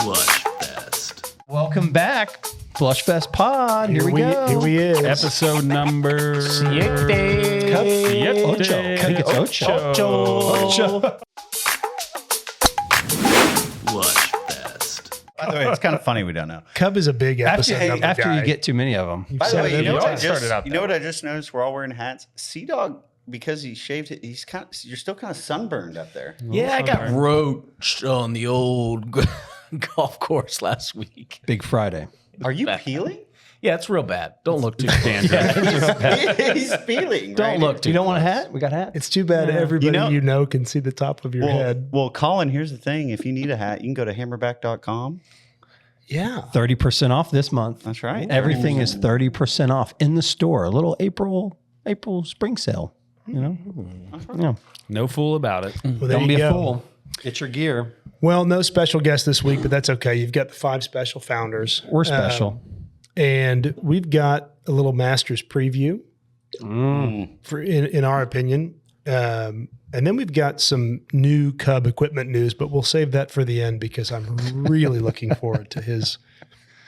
Flushfest. Welcome back, Flushfest Pod. Here we go. Here we is. Episode number Siete. Ocho. Flushfest. By the way, it's kind of funny we don't know. Cub is a big episode number After guy. you get too many of them. By the way, you know what I started out just, you know what I just noticed? We're all wearing hats. Sea-Dog, because he shaved it, he's kind of, you're still kind of sunburned up there. Yeah, I got roached on the old golf course last week. Big Friday. Are you peeling? Yeah, it's real bad. Don't look too He's peeling. Don't right? look too You don't want a hat? We got hats. It's too bad everybody You know- can see the top of your Well, head. well, Colin, here's the thing. If you need a hat, you can go to hammerback.com. Yeah. 30% off this month. That's right. Everything is 30% off in the store. A little April spring sale. You know? Yeah. No fool about it. Well, there Don't you be a go. fool. Get your gear. Well, no special guest this week, but that's okay. You've got the 5 special founders. We're special. And we've got a little Masters preview for in our opinion. And then we've got some new Cub equipment news, but we'll save that for the end because I'm really looking forward to his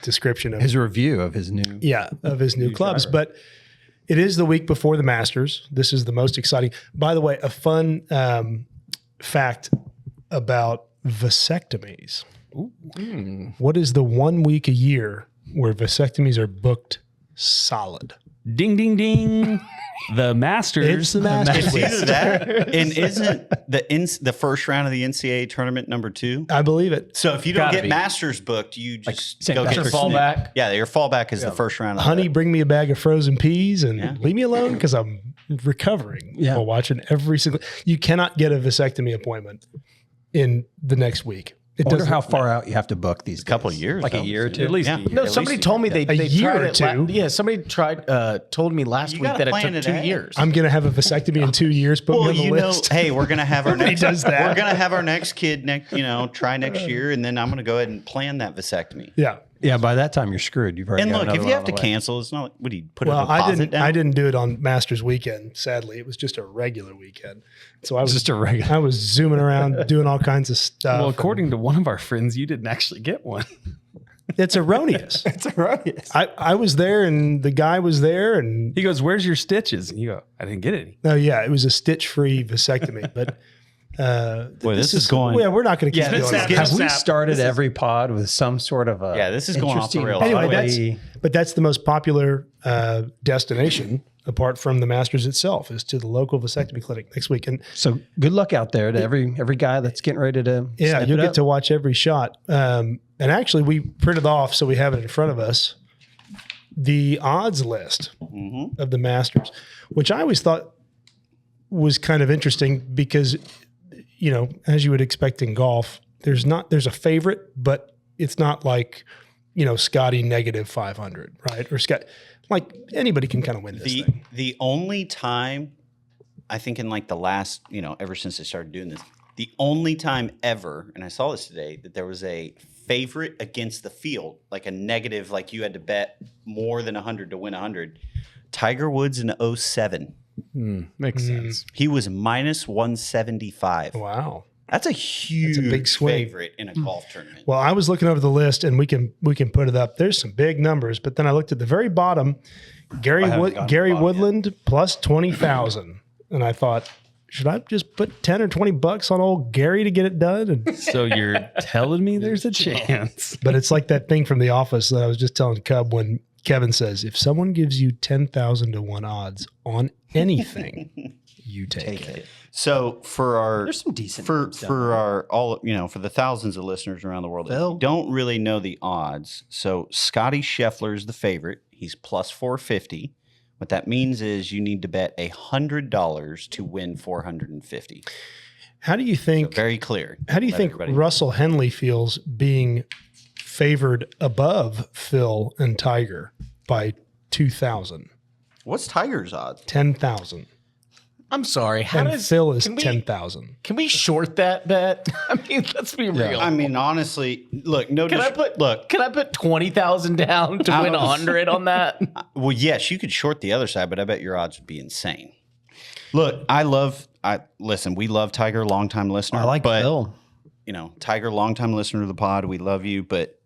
description of His review of his new. of his new clubs. But it is the week before the Masters. This is the most exciting. By the way, a fun fact about vasectomies. What is the 1 week a year where vasectomies are booked solid? Ding, ding, ding. The Masters. It's the Masters. It's either that, and isn't the first round of the NCAA tournament number 2? I believe it. So if you don't Gotta get be. Masters booked, you just St. go get Patrick's your fallback? Yeah, your fallback is the first round. Of Honey, the, bring me a bag of frozen peas and leave me alone because I'm recovering while watching every single. You cannot get a vasectomy appointment in the next week. It I wonder doesn't how far out you have to book these couple days. of years, Like though. a year or two? At least Yeah. a year. No, At somebody least told me they year tried or it. two? Yeah, somebody told me last You week gotta that it plan took it 2 ahead. years. I'm going to have a vasectomy in 2 years. Put me Well, on the you know, list. hey, we're gonna have our next. does that. We're gonna have our next kid try next year, and then I'm gonna go ahead and plan that vasectomy. Yeah. Yeah, by that time you're screwed. You've already And got look, another if one you on have to the way. cancel, it's not like would he put a Well, deposit down? I didn't do it on Masters weekend. Sadly, it was just a regular weekend. So I was Just a regular. I was zooming around doing all kinds of stuff. Well, according to one of our friends, you didn't actually get one. it's erroneous. It's erroneous. I was there and the guy was there and He goes, "Where's your stitches?" And you go, "I didn't get any." oh yeah, it was a stitch-free vasectomy. But Boy, this is going. yeah, we're not going to keep doing snap. this. Have we Snap. started every pod with some sort of a Yeah, this is going off the interesting rails. Anyway, way- that's the most popular destination apart from the Masters itself is to the local vasectomy clinic next week. And So good luck out there to every guy that's getting ready to yeah, step you'll it get up. to watch every shot. And actually, we printed off so we have it in front of us the odds list of the Masters, which I always thought was kind of interesting because, you know, as you would expect in golf, there's a favorite, but it's not like, you know, Scotty negative 500, right? Or Scott, like anybody can kind of win this thing. The only time I think in like the last, ever since I started doing this, the only time ever, and I saw this today, that there was a favorite against the field, like a negative, like you had to bet more than 100 to win 100. Tiger Woods in 07. Makes sense. He was minus 175. Wow. That's a huge big swing. favorite in a golf tournament. Well, I was looking over the list, and we can put it up. There's some big numbers, but then I looked at the very bottom. Gary Woodland plus 20,000, and I thought, should I just put 10 or 20 bucks on old Gary to get it done? And, So you're telling me there's a chance? but it's like that thing from The Office that I was just telling Cub when Kevin says, if someone gives you 10,000 to 1 odds on anything, you take it. So for our There's some decent for names down for our all for the thousands of listeners around the world that don't really know the odds. So Scotty Scheffler is the favorite. He's plus 450. What that means is you need to bet $100 to win 450. How do you think? Very clear. How do you Let think everybody- Russell Henley feels being favored above Phil and Tiger by 2,000, What's Tiger's odds? 10,000, I'm sorry. How and does Phil is can we- 10,000? Can we short that bet? I mean, let's be real. I mean, honestly, look. Can I put 20,000 down to win 100 on that? Well, yes, you could short the other side, but I bet your odds would be insane. Look, we love Tiger, longtime listener. I like but Phil. Tiger, longtime listener to the pod. We love you, but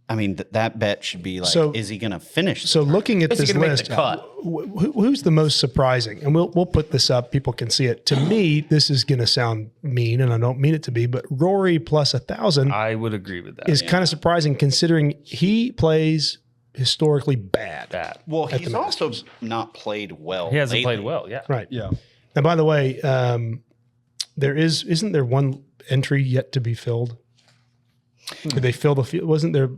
I mean, that bet should be like, So- is he going to finish? So looking at Is he this gonna make list, the cut? who's the most surprising? And we'll put this up. People can see it. To me, this is going to sound mean, and I don't mean it to be, but Rory plus 1,000 I would agree with that. is kind of surprising considering he plays historically bad. that. Well, at he's the also Masters. not played well. He hasn't lately. played well. Yeah. Right. Yeah. And by the way, isn't there one entry yet to be filled? Did they fill the field? Wasn't there?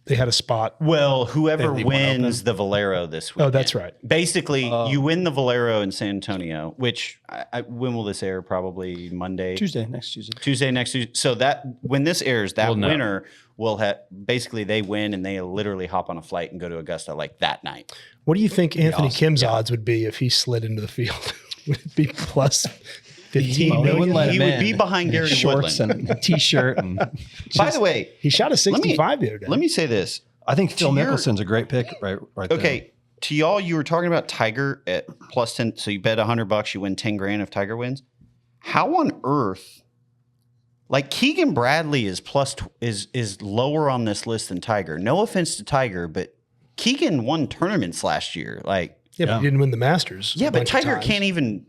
They had a spot. Well, whoever They leave one wins the Valero this week. Oh, that's right. Basically, you win the Valero in San Antonio, which when will this air? Probably Monday, Next Tuesday. Tuesday next Tuesday. So that when this airs, that We'll know. winner will have basically they win and they literally hop on a flight and go to Augusta like that night. What do you think Anthony Kim's odds would be if he slid into the field? Would it be plus 15 Well, they million? wouldn't let He him would in. be behind Gary Shorts Woodland. and t-shirt. And By the way, He shot a 65 the other day. let me say this. I think Phil To your- Mickelson's a great pick right there. Okay, to y'all, you were talking about Tiger at plus 10. So you bet $100, you win 10 grand if Tiger wins. How on earth? Like Keegan Bradley is is lower on this list than Tiger. No offense to Tiger, but Keegan won tournaments last year. Like, yeah, but he didn't win the Masters. yeah, a but bunch of Tiger times. can't even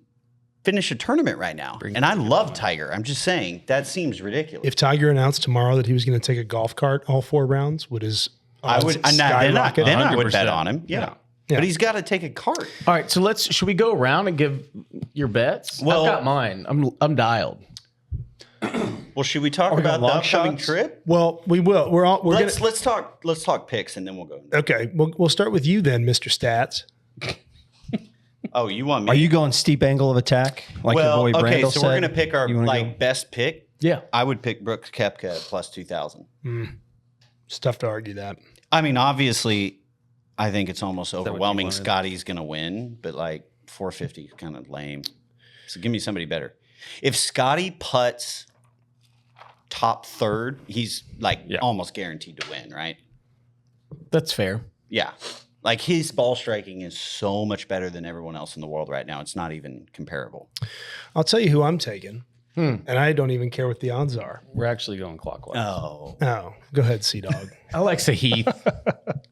finish a tournament right now. And I love Tiger. I'm just saying that seems ridiculous. If Tiger announced tomorrow that he was going to take a golf cart all 4 rounds, would his I would, odds then I skyrocket? would bet 100%. on him. Yeah. Yeah. But he's got to take a cart. All right, so should we go around and give your bets? Well- I've got mine. I'm dialed. Well, should we talk we about got the long upcoming shots? trip? Well, we will. We're gonna. Let's talk picks and then we'll go. Okay, we'll start with you then, Mr. Stats. Oh, you want me? Are you going steep angle of attack like well, your boy okay, Brandel so said? we're gonna pick our You wanna go? best pick. Yeah. I would pick Brooks Koepka at plus 2,000. It's tough to argue that. I mean, obviously, I think it's almost what you overwhelming. wanted? Scotty's gonna win, but like 450 is kind of lame. So give me somebody better. If Scotty putts top third, he's like almost guaranteed to win, right? That's fair. Yeah. Like his ball striking is so much better than everyone else in the world right now. It's not even comparable. I'll tell you who I'm taking, and I don't even care what the odds are. We're actually going clockwise. Oh. Oh, go ahead, Sea Dog. I like Sahith.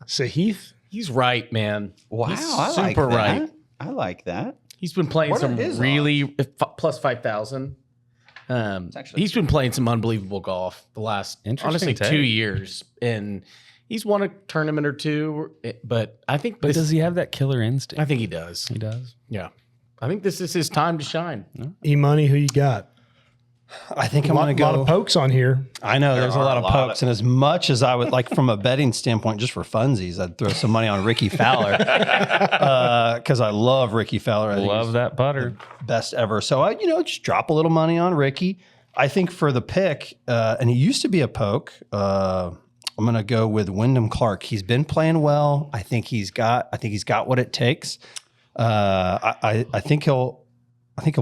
Sahith. He's right, man. Wow. He's I like super that. right. I like that. He's been playing What are some his really plus 5,000. actually- He's been playing some unbelievable golf the last Interesting honestly take. 2 years, and he's won a tournament or two. But I think But does he have that killer instinct? I think he does. He does. Yeah, I think this is his time to shine. E-Money, who you got? I think A I'm lot, going to lot go. of pokes on here. I know there's a are lot a of lot pokes, and as much as I would like from a betting standpoint, just for funsies, I'd throw some money on Ricky Fowler because I love Ricky Fowler. I think Love he's that putter. best ever. So I, just drop a little money on Ricky. I think for the pick, and he used to be a poke. I'm going to go with Wyndham Clark. He's been playing well. I think he's got what it takes. I think he'll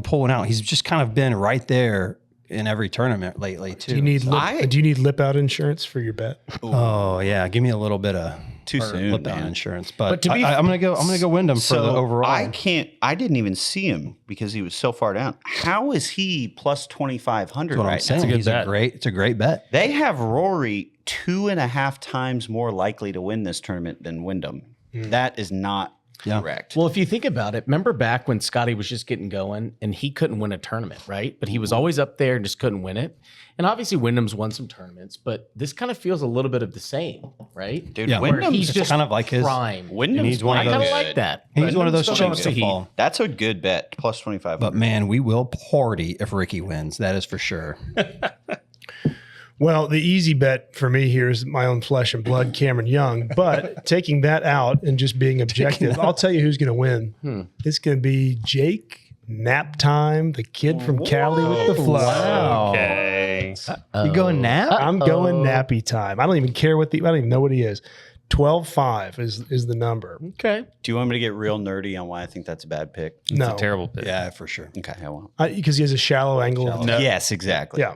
pull one out. He's just kind of been right there in every tournament lately too. Do you need I- do you need lip out insurance for your bet? Oh yeah, give me a little bit of Too soon, lip out man. insurance. But, to be- I'm gonna go Wyndham for the overall. I didn't even see him because he was so far down. How is he plus 2,500 That's what I'm right saying. now? good He's bet. it's a great bet. They have Rory 2.5 times more likely to win this tournament than Wyndham. That is not Yeah. correct. Well, if you think about it, remember back when Scotty was just getting going and he couldn't win a tournament, right? But he was always up there and just couldn't win it. And obviously Wyndham's won some tournaments, but this kind of feels a little bit of the same, right? Dude, Yeah. Where Wyndham's he's It's just kind of like his. prime. Wyndham's he's one of I kind of those- like that. He's one of those Still going chips to Sahith. fall. That's a good bet. Plus 2,500. But man, we will party if Ricky wins. That is for sure. Well, the easy bet for me here is my own flesh and blood, Cameron Young. But taking that out and just being objective, I'll tell you who's going to win. It's going to be Jake Nap Time, the kid from Cali with the flow. Wow. Okay. You going nap? I'm going nappy time. I don't even care I don't even know what he is. 12.5 is the number. Okay. Do you want me to get real nerdy on why I think that's a bad pick? It's No, a terrible pick. Yeah, for sure. Okay, I won't. because he has a shallow angle. No. Yes, exactly. Yeah.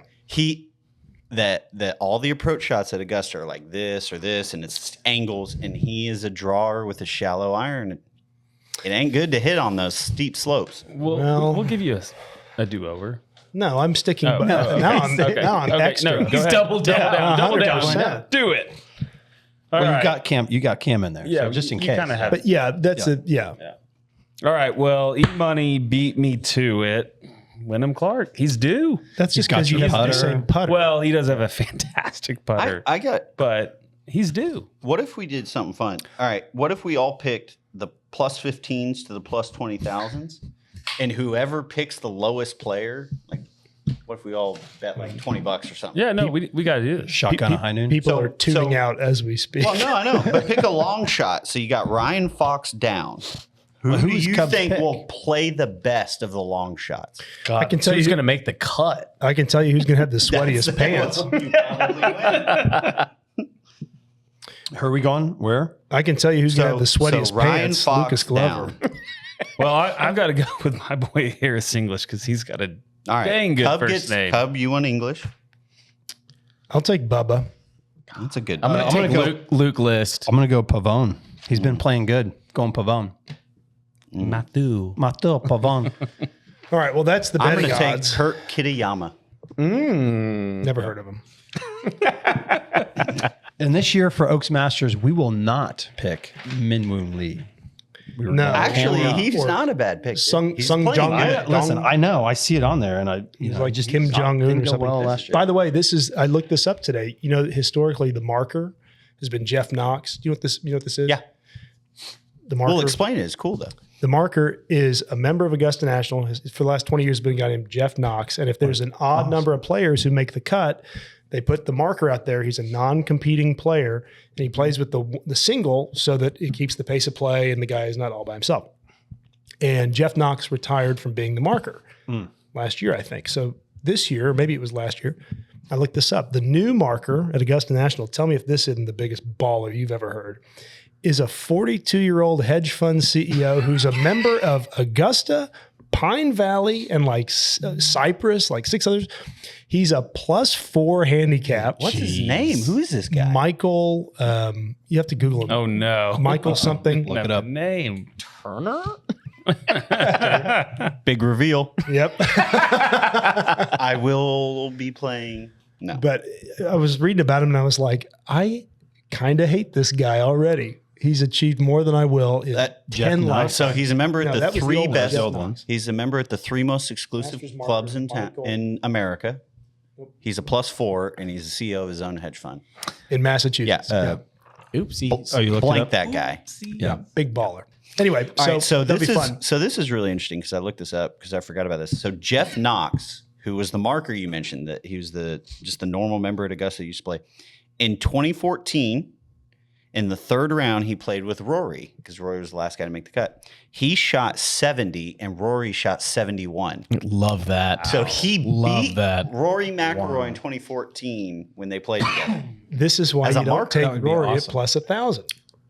That all the approach shots at Augusta are like this or this, and it's angles, and he is a drawer with a shallow iron. It ain't good to hit on those steep slopes. Well- We'll give you a do-over. No, I'm sticking. Oh, now I'm extra. No, go He's ahead. double down. Double down. 100%. Do it. All Well, right. you got Cam in there. Yeah, so just in you case. kinda have- But yeah, that's it. Yeah. All right. Well, E-Money beat me to it. Wyndham Clark, he's due. That's just got because you your have the putter. same putter. Well, he does have a fantastic putter, I got. but he's due. What if we did something fun? All right. What if we all picked the plus 15s to the plus 20,000s, and whoever picks the lowest player, like, what if we all bet like $20 or something? Yeah, no, we got to do this. Shotgun a high noon. People So- are tuning so- out as we speak. Well, no, I know, but pick a long shot. So you got Ryan Fox down. Who do who's you Cubs think pick? will play the best of the long shots? I can tell Who's you. going to make the cut? I can tell you who's going to have the sweatiest pants. You probably win. Who are we going? Where? I can tell you who's going to have the sweatiest Ryan pants. Fox Lucas Glover. down. Well, I've got to go with my boy Harris English because he's got a All right. dang good Cub first name. Cub, you want English? I'll take Bubba. That's a good. I'm going to I'm take gonna go- Luke List. I'm going to go Pavone. He's been playing good. Going Pavone. Matthew. Mateo Pavone. All right. Well, that's the I'm betting going to take odds. Kurt Kitayama. Never heard of him. And this year for Oaks Masters, we will not pick Min Woon Lee. We were No. not. Actually, Hammer he's or not a bad pick. Sung- He's Sung playing Jong- good. Yeah. Listen, I know. I see it on there, and He's like Kim Jong Un didn't or go something. well last year. By the way, I looked this up today. You know, historically, the marker has been Jeff Knox. Do you know what this? You know what this is? Yeah. The marker. We'll explain it. It's cool though. The marker is a member of Augusta National. For the last 20 years, been a guy named Jeff Knox. And if there's an odd number of players who make the cut, they put the marker out there. He's a non-competing player, and he plays with the single so that it keeps the pace of play, and the guy is not all by himself. And Jeff Knox retired from being the marker last year, I think. So this year, or maybe it was last year, I looked this up. The new marker at Augusta National, tell me if this isn't the biggest baller you've ever heard, is a 42-year-old hedge fund CEO who's a member of Augusta, Pine Valley, and like Cypress, like 6 others. He's a +4 handicap. What's his name? Who is this guy? Michael, you have to Google him. Oh no, Michael something. Look it up. Name. Turner? Big reveal. Yep. I will be playing. No. But I was reading about him and I was like, I kind of hate this guy already. He's achieved more than I will in That- 10 lives. So he's a member No, at that the was the three old one, best. the old ones. He's a member at the 3 most exclusive Masters marker, clubs Michael. in America. He's a +4, and he's the CEO of his own hedge fund. In Massachusetts. Yeah. Oopsie. Oh, you looked it Blank up? that guy. Yeah. Big baller. Anyway, All right, so that'll this be is fun. so this is really interesting because I looked this up because I forgot about this. So Jeff Knox, who was the marker you mentioned, that he was just the normal member at Augusta used to play. In 2014, in the third round, he played with Rory because Rory was the last guy to make the cut. He shot 70 and Rory shot 71. Love that. So he Love beat that. Rory McIlroy in 2014 when they played together. This is why As a you don't marker, that take would be Rory awesome. at +1,000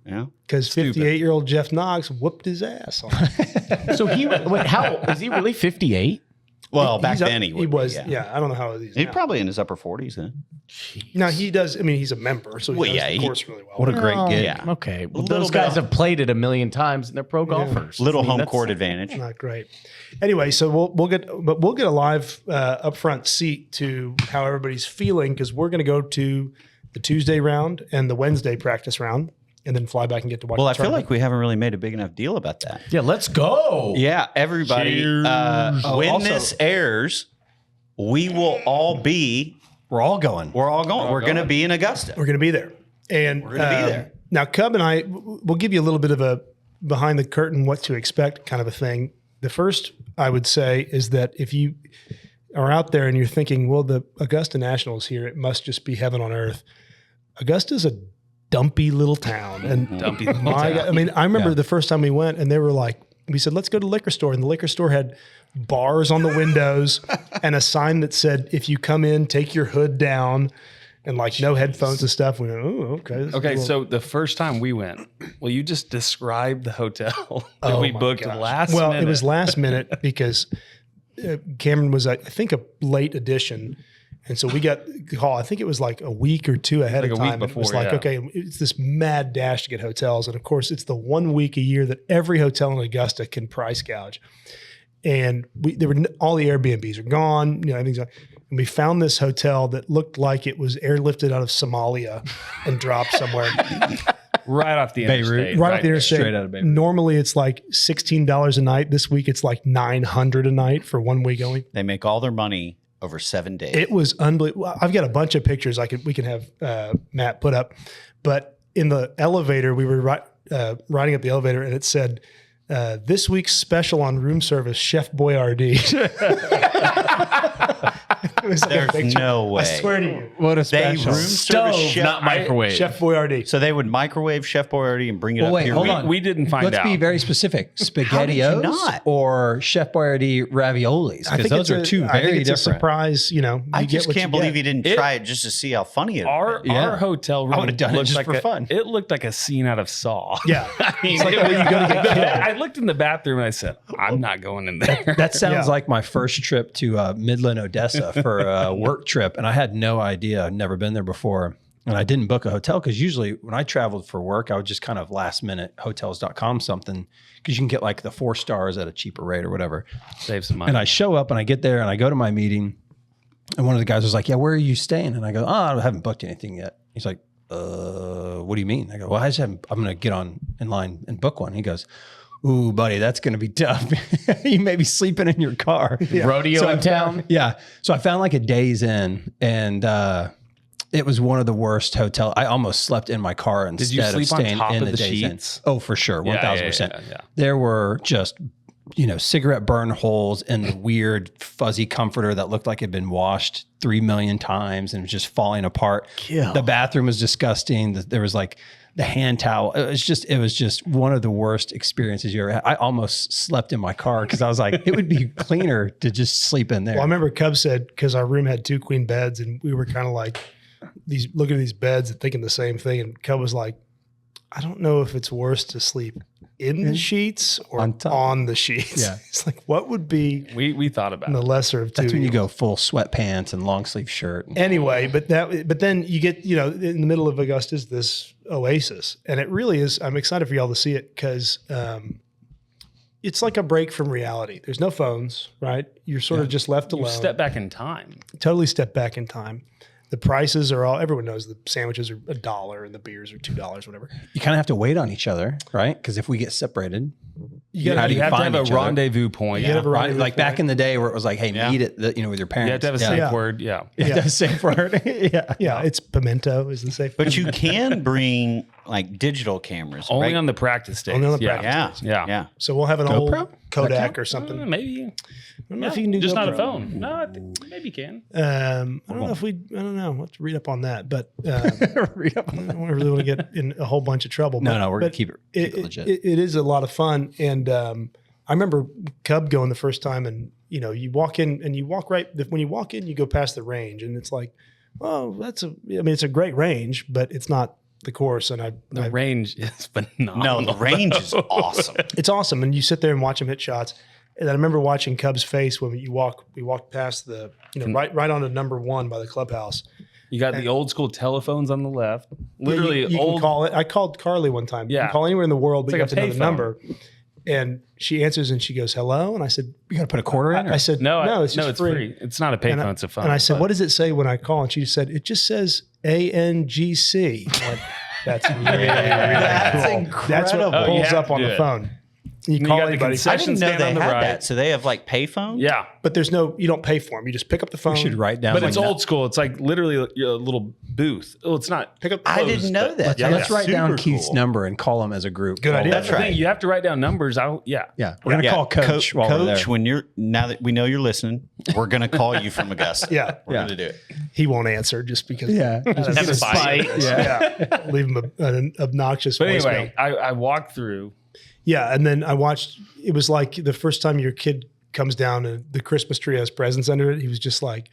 Yeah. because 58-year-old Jeff Knox whooped his ass. On So wait, how is he really 58? Well, back He's up- then he would. was. Be, Yeah. I don't know how he's He's now. probably in his upper 40s then. Now he does. I mean, he's a member, so he Well, knows yeah, the he- course really well. What a great gig. Yeah. Okay. Well, Little those guys bit. have played it a million times and they're pro golfers. Little I mean, home that's- court advantage. Not great. Anyway, so we'll get a live upfront seat to how everybody's feeling because we're going to go to the Tuesday round and the Wednesday practice round, and then fly back and get to watch. Well, the I feel tournament. like we haven't really made a big enough deal about that. Yeah, let's go. Yeah, everybody. Cheers. When also- this airs, we will all be. We're all going. We're all going. We're going to be in Augusta. we're going to be there, and We're gonna be there. Now, Cub and I, we'll give you a little bit of a behind the curtain, what to expect kind of a thing. The first I would say is that if you are out there and you're thinking, well, the Augusta National is here, it must just be heaven on earth. Augusta's a dumpy little town, and Dumpy little my, town. I mean, I remember the first time we went, and they were like, we said, let's go to the liquor store, and the liquor store had bars on the windows and a sign that said, if you come in, take your hood down, and like no headphones and stuff. We went, oh, okay. This is Okay, a little- so the first time we went, will you just describe the hotel that Oh we my booked gosh. last Well, minute? it was last minute because Cameron was, I think, a late addition. And so we got the call, I think it was like a week or two ahead Like of a week time. And it was before, like, yeah. okay, it's this mad dash to get hotels. And of course, it's the 1 week a year that every hotel in Augusta can price gouge. and all the Airbnbs are gone. You know, everything's gone. And we found this hotel that looked like it was airlifted out of Somalia and dropped somewhere. Right off the interstate. Right off the interstate. Straight out of Beirut. Normally it's like $16 a night. This week it's like $900 a night for 1 week only. They make all their money over 7 days. It was unbelievable. I've got a bunch of pictures we can have Matt put up. But in the elevator, we were riding up the elevator, and it said, "This week's special on room service, Chef Boyardee." It was like a There's picture. no way. I swear to you, What a They special. room service Stove, chef. not microwave. Chef Boyardee. So they would microwave Chef Boyardee and bring it Well, up wait, here. hold on. We didn't find Let's out. be very specific. SpaghettiOs not? or Chef Boyardee raviolis? I Because think those are two I think very it's a different. surprise. You know, I you just get what can't you believe get. he didn't try it just to see how funny it would be. Our hotel room would've done it looked just like for fun. It looked like a scene out of Saw. Yeah. I mean, like where you go to get killed. I looked in the bathroom and I said, "I'm not going in there." That sounds Yeah. like my first trip to Midland, Odessa for a work trip. And I had no idea. I'd never been there before. And I didn't book a hotel because usually when I traveled for work, I would just kind of last minute hotels.com something because you can get like the 4 stars at a cheaper rate or whatever. Save some money. And I show up and I get there and I go to my meeting. And one of the guys was like, "Yeah, where are you staying?" And I go, "Oh, I haven't booked anything yet." He's like, "What do you mean?" I go, "Well, I just haven't, I'm going to get on in line and book one." He goes, "Ooh, buddy, that's going to be tough. You may be sleeping in your car." Rodeo So in town. Yeah. So I found like a Days Inn, and it was one of the worst hotel. I almost slept in my car instead you of sleep on staying top in of the Days Inn. sheets? Oh, for sure. 1,000%. Yeah. There were just, cigarette burn holes in the weird fuzzy comforter that looked like it had been washed 3 million times and was just falling apart. The bathroom was disgusting. There was like the hand towel. It was just one of the worst experiences you ever had. I almost slept in my car because I was like, it would be cleaner to just sleep in there. Well, I remember Cub said, because our room had 2 queen beds, and we were kind of like looking at these beds and thinking the same thing. And Cub was like, "I don't know if it's worse to sleep in the sheets or On top. on the sheets." Yeah. It's like, what would be We thought about the it. lesser of two? That's when you go full sweatpants and long sleeve shirt. Anyway, but then you get, in the middle of Augusta is this oasis, and it really is. I'm excited for y'all to see it because it's like a break from reality. There's no phones, right? You're sort of just left You alone. step back in time. Totally step back in time. The prices are everyone knows the sandwiches are $1 and the beers are $2, whatever. You kind of have to wait on each other, right? Because if we get separated, You How do You have to find have a each other? rendezvous point. You gotta have a right? rendezvous Like back point. in the day where it was like, hey, Yeah. meet at with your parents. You have to have a safe Yeah. word. Yeah. Yeah. That's a safe word. Yeah. Yeah, it's pimento is the safe. But you can bring like digital cameras. Only right? on the practice days. Only on the yeah. practice Yeah. Yeah. Yeah. So we'll have an GoPro? old Kodak or something. Maybe. I don't know if you can do Just not a GoPro. phone. No, I think maybe you can. I don't know if I don't know. We'll have to read up on that, but Read up I on don't really want to get in a whole bunch of trouble. No, but- no, we're gonna but keep it legit. It is a lot of fun, and I remember Cub going the first time, and you walk in and you walk right. When you walk in, you go past the range, and it's like, oh, it's a great range, but it's not the course. And The range is phenomenal. No, the range is awesome. it's awesome, and you sit there and watch him hit shots. And I remember watching Cub's face when we walked past the right onto number 1 by the clubhouse. You got the old school telephones on the left. Literally you old. can call it. I called Carly one time. You Yeah. can call anywhere in the world, but It's you like have to a know the payphone. number. And she answers and she goes, "Hello," and I said, You got to put a quarter in? I said, no, it's just free. It's not a payphone. It's a phone. And I said, But "What does it say when I call?" And she said, "It just says ANGC." I went, That's really, really That's cool. That's what incredible. Oh, you pulls have up to on do the it. phone. You you call got the anybody, I concession didn't know stand they on the had right. that. So they have like payphone. Yeah. but you don't pay for them. You just pick up the phone. We should write down. But it's like old school. It's like literally a little booth. Oh, it's not. Pick up. I closed, didn't know but- that. Yeah, Let's yeah. write down Super Keith's cool. number and call them as a group. Good idea. That's the thing. You have to write down numbers. Yeah. Yeah. We're going to call Coach while we're there. Coach, now that we know you're listening, we're gonna call you from Augusta. Yeah. We're Yeah. gonna do it. He won't answer just because. Yeah. Have a spite. Yeah. Leave him an obnoxious But voicemail. anyway, I walked through. Yeah, and then I watched. It was like the first time your kid comes down and the Christmas tree has presents under it. He was just like,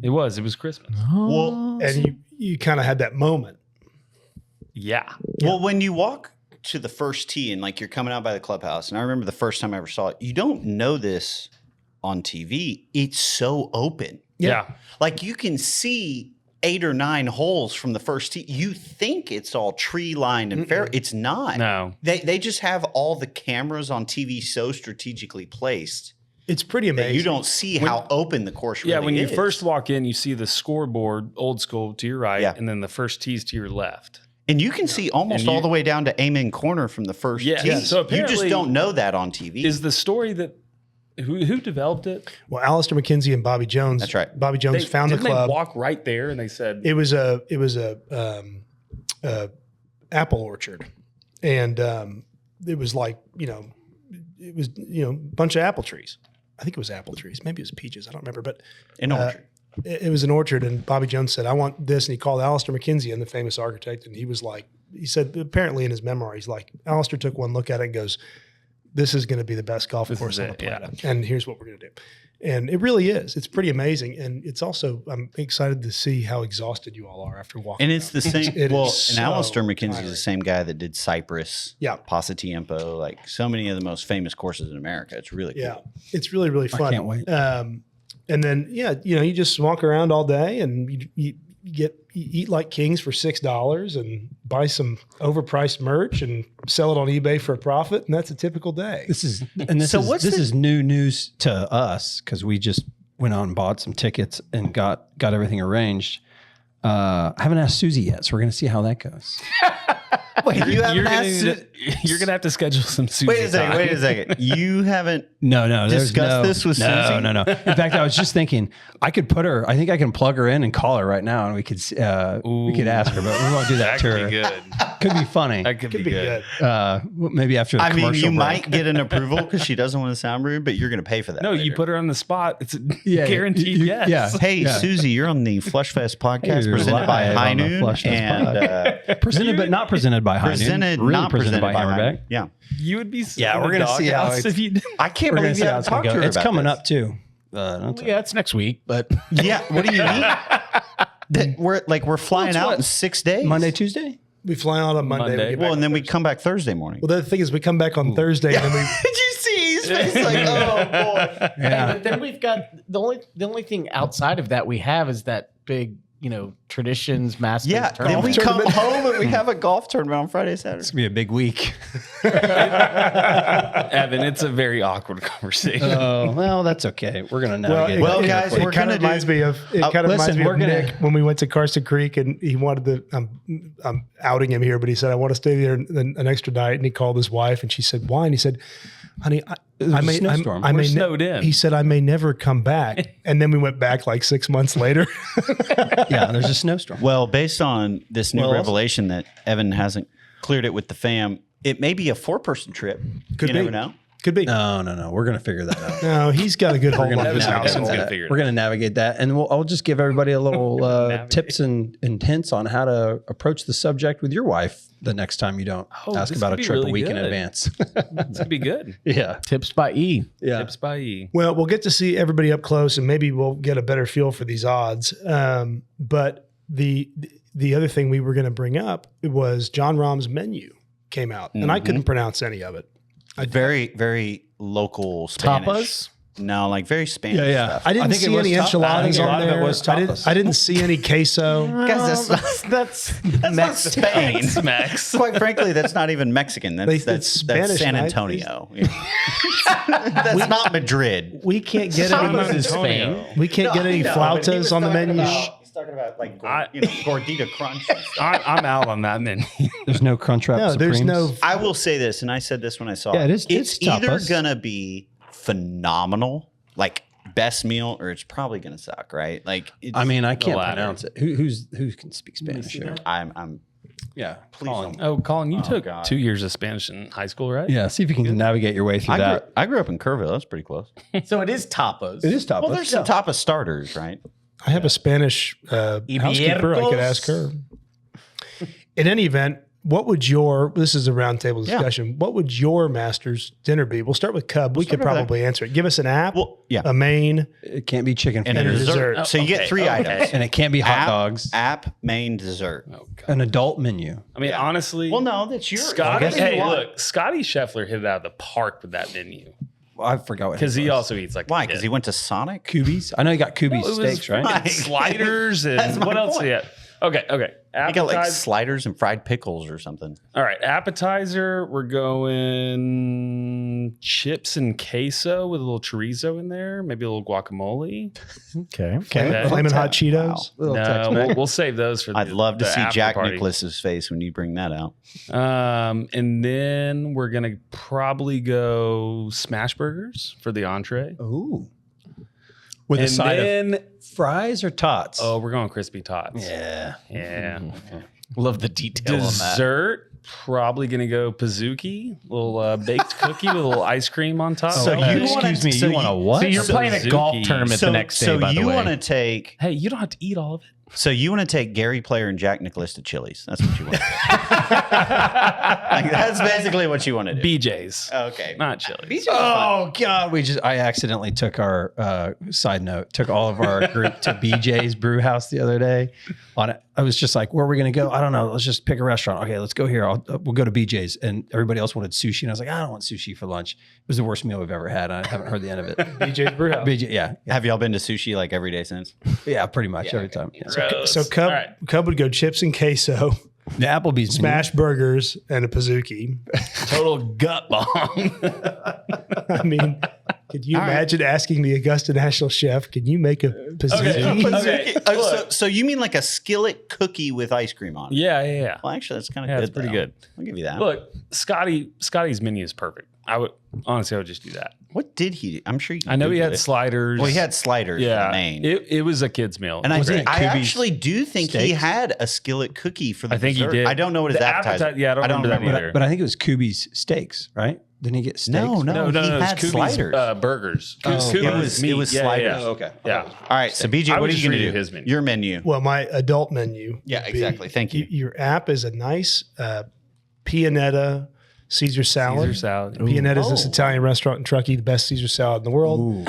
It was Christmas. Well, and you kind of had that moment. Yeah. well, when you walk to the first tee and like you're coming out by the clubhouse, and I remember the first time I ever saw it. You don't know this on TV. It's so open. Yeah. Like you can see 8 or 9 holes from the first tee. You think it's all tree lined and fair. It's not. No. They just have all the cameras on TV so strategically placed It's pretty that amazing. you don't see how open the course really is. Yeah, when you first walk in, you see the scoreboard, old school, to your right, Yeah. and then the first tee's to your left. And you can see almost And all you- the way down to Amen Corner from the first Yeah, tee. yeah. So you just apparently- don't know that on TV. Is the story that who developed it? Well, Alistair McKenzie and Bobby Jones. That's right. Bobby Jones found the didn't club. They walk right there, and they said, It was a apple orchard, and it was like a bunch of apple trees. I think it was apple trees. Maybe it was peaches. I don't remember, but An orchard. it was an orchard. And Bobby Jones said, "I want this," and he called Alistair McKenzie, and the famous architect, and he was like, he said apparently in his memoir, he's like, Alistair took one look at it and goes, "This is going to be the best golf This course is on the it, yeah. planet, and here's what we're going to do." And it really is. It's pretty amazing, and it's also I'm excited to see how exhausted you all are after walking. And it's the same. It well, is and so Alistair McKenzie is tiring. the same guy that did Cypress, Yeah. Pasatiempo, like so many of the most famous courses in America. It's really cool. Yeah, it's really really fun. can't wait. And then you just walk around all day and you eat like kings for $6 and buy some overpriced merch and sell it on eBay for a profit, and that's a typical day. This is new news to us because we just went out and bought some tickets and got everything arranged. I haven't asked Susie yet, so we're going to see how that goes. Wait, you haven't you're asked? you're gonna have to schedule some Susie Wait a second. time. Wait a second. You haven't. No, there's Discuss no, this with no, Susie? No. In fact, I was just thinking I could put her. I think I can plug her in and call her right now, and we could ask her, but we won't do that That to could her. be good. Could be funny. That could, be good. Maybe after the I mean, commercial you break. might get an approval because she doesn't want to sound rude, but you're going to pay for that. No, you later. put her on the spot. It's a Yeah, guaranteed you- yes. yeah. Hey, Yeah. Susie, you're on the Flushfest podcast You're presented by live High on the Noon. Flushfest And presented, but not presented by High Noon. presented, Really not presented by Hammerback. High Noon. Yeah. You would be so Yeah, we're in the gonna see how doghouse it's- if you. I can't We're gonna believe see you how haven't it's gonna talked to go. her It's about coming this. up too. Yeah, it's next week, but Yeah. What do you mean? We're flying it's out what? in 6 days. Monday, Tuesday. We fly out on Monday. Monday. We get Well, back and then on we Thursday. come back Thursday morning. Well, the thing is, we come back on Thursday, and then we Did you see his face? Like, oh boy. Yeah. but then we've got the only thing outside of that we have is that big, traditions Masters Yeah. Then tournament. we come home and we have a golf tournament on Friday, Saturday. It's gonna be a big week. Evan, it's a very awkward conversation. Oh well, that's okay. We're gonna navigate. well, that guys, carefully. we're it kind gonna of reminds me of listen, we're gonna- Nick when we went to Carson Creek and he wanted to. I'm outing him here, but he said I want to stay there an extra night, and he called his wife and she said why, and he said, "Honey, was I a may snowstorm. I We're may snowed in." He said I may never come back, and then we went back like 6 months later. Yeah, there's a snowstorm. Well, based on this new Well, also- revelation that Evan hasn't cleared it with the fam, it may be a 4-person trip. Could you be. never know. Could be. No. We're gonna figure that out. No, he's got a good hold on gonna his navigate household. that. that. figure it We're out. gonna navigate that, and I'll just give everybody a little tips and hints on how to approach the subject with your wife the next time you don't ask this about a could be trip really a week in good. advance. It's gonna be good. Yeah, Tips by E. yeah. Tips by E. Well, we'll get to see everybody up close, and maybe we'll get a better feel for these odds. But the other thing we were going to bring up was John Rahm's menu came out, and I couldn't pronounce any of it. Very, very local Spanish. Tapas? No, like very Spanish Yeah, yeah. stuff. I didn't think it see was any I enchiladas think a lot on of it there. was I tapas. didn't see any queso. Guys, That's not Spain. Max. Quite frankly, that's not even Mexican. It's That's Spanish, San right? Antonio. That's not Madrid. We can't get Tapas any. is Spain. We can't get any flautas on the menu. He's talking about like gordita crunch. and stuff. I'm out on that menu. There's no Crunchwrap No, there's Supremes. no. I will say this, and I said this when I saw Yeah, it. it is- It's it's either tapas. gonna be phenomenal, like best meal, or it's probably gonna suck, right? Like, it's, I mean, I can't latter. pronounce it. Who can speak Spanish here? I'm Yeah, please Colin. don't. Oh, Colin, you took God. 2 years of Spanish in high school, right? Yeah, see if you can navigate your way through that. I grew up in Kerrville. That's pretty close. So it is tapas. It is tapas. Well, there's some tapas starters, right? I have a Spanish housekeeper. I could ask her. In any event, what would this is a roundtable discussion. What would your Masters dinner be? We'll start with Cub. We could start over probably answer it. Give us an app, Well, yeah. a main, It can't be chicken And a fingers, dessert. So you get three items. and it can't be hot App, dogs. App, main, dessert. Oh, God. An adult menu. I mean, honestly, Well, no, that's yours. Scotty. Whatever you Hey, want. look, Scotty Scheffler hit it out of the park with that menu. I forgot what because his he was. also eats like Why? Because he went to Sonic? Kubi's. I know he got Kubi's It was steaks, right? fine. sliders That's and my what else? point. Yeah. Okay. He got like Appetizer. sliders and fried pickles or something. All right. Appetizer. We're going chips and queso with a little chorizo in there. Maybe a little guacamole. Okay. Okay. Flaming hot Cheetos. Little No, Tex-Mex. we'll save those for. I'd love to the see after Jack party. Nicklaus's face when you bring that out. And then we're gonna probably go smash burgers for the entree. Ooh. With a And side then of fries or tots? oh, we're going crispy tots. yeah. Yeah. Love the detail on that. Dessert, probably gonna go Pizookie, little baked cookie with a little ice cream on top. So you excuse wanna- me, so you want a what? So you're So playing a golf Suzuki. tournament the next day, by the you way. want to take Hey, you don't have to eat all of it. Gary Player and Jack Nicklaus to Chili's. That's what you want. Like, that's basically what you want to do. BJ's, Okay. not Chili's. Oh God! I accidentally took our side note, took all of our group to BJ's Brew House the other day. I was just like, "Where are we going to go? I don't know. Let's just pick a restaurant. Okay, let's go here. We'll go to BJ's." And everybody else wanted sushi, and I was like, "I don't want sushi for lunch." It was the worst meal we've ever had. I haven't heard the end of it. BJ's Brewhouse. BJ, yeah, Have y'all been to sushi like every day since? yeah, pretty much every time. Yeah. Gross. So Cub, All right. Cub would go chips and queso, The Applebee's smash burgers, and a Pizookie. Total gut bomb. I mean, could you imagine asking the Augusta National Chef, can you make a Pizookie? Okay. So you mean like a skillet cookie with ice cream on it? Yeah. Well, actually, that's kind of Yeah, good. it's pretty though. good. I'll give you that. Look, Scotty's menu is perfect. I would just do that. What did he do? I'm sure you can I know he Google had it. sliders. Well, he had sliders for yeah. the main. It was a kid's meal. And I Was it Kubi's actually do think he steaks? had a skillet cookie for the I think dessert. he did. I don't know what his The appetizer. appetite- yeah, I don't remember that either. But I think it was Kubi's steaks, right? Didn't he get steaks? No. no, he it was had Kubi's, sliders. Burgers. Oh, Kubi's it was Yeah, sliders. Yeah. Oh, okay. Yeah. All right, so BJ, I what would are just you going read to do? his menu. Your menu. Well, my adult menu. Yeah, would be- exactly. Thank you. Your app is a nice pianetta Caesar salad. Caesar salad. Pianetta is this Italian restaurant in Truckee, the best Caesar salad in the world.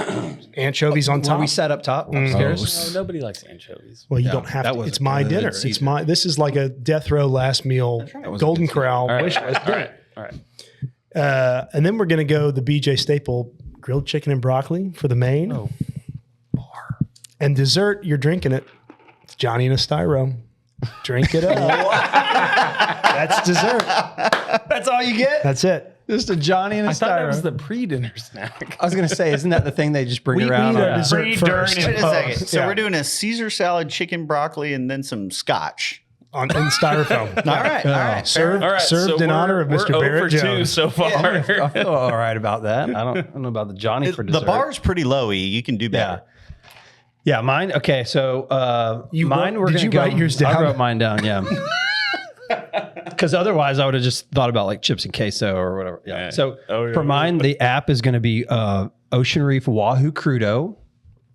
Anchovies on Were top. we sat up top upstairs? No, nobody likes anchovies. Well, you Yeah, don't have that to. was It's a my good dinner. It's Caesar. my. This is like a death row last meal, was a Golden good Caesar. Corral All wish right. list. All right. And then we're gonna go the BJ staple grilled chicken and broccoli for the main. Oh. And dessert, you're drinking it. It's Johnny and a styro. Drink it up. That's dessert. That's all you get? That's it. Just a Johnny and a I thought that styro. was the pre-dinner snack. I was going to say, isn't that the thing they just bring We around? need our on- dessert Pre, first. during, Wait a second. So Yeah. we're doing a Caesar salad, chicken broccoli, and then some scotch. In styrofoam. All right. Served, All right, served so in honor of we're Mr. 0 Barrett for 2 Jones. so far. I feel all right about that. I don't know about the Johnny for dessert. The bar's pretty lowy. You can do Yeah. better. Yeah, mine. Okay, so mine. wrote- We're did gonna you go, write yours I down? wrote mine down. Yeah. Because otherwise, I would have just thought about like chips and queso or whatever. Yeah. Yeah. So Oh, yeah. for mine, the app is going to be Ocean Reef Wahoo Crudo.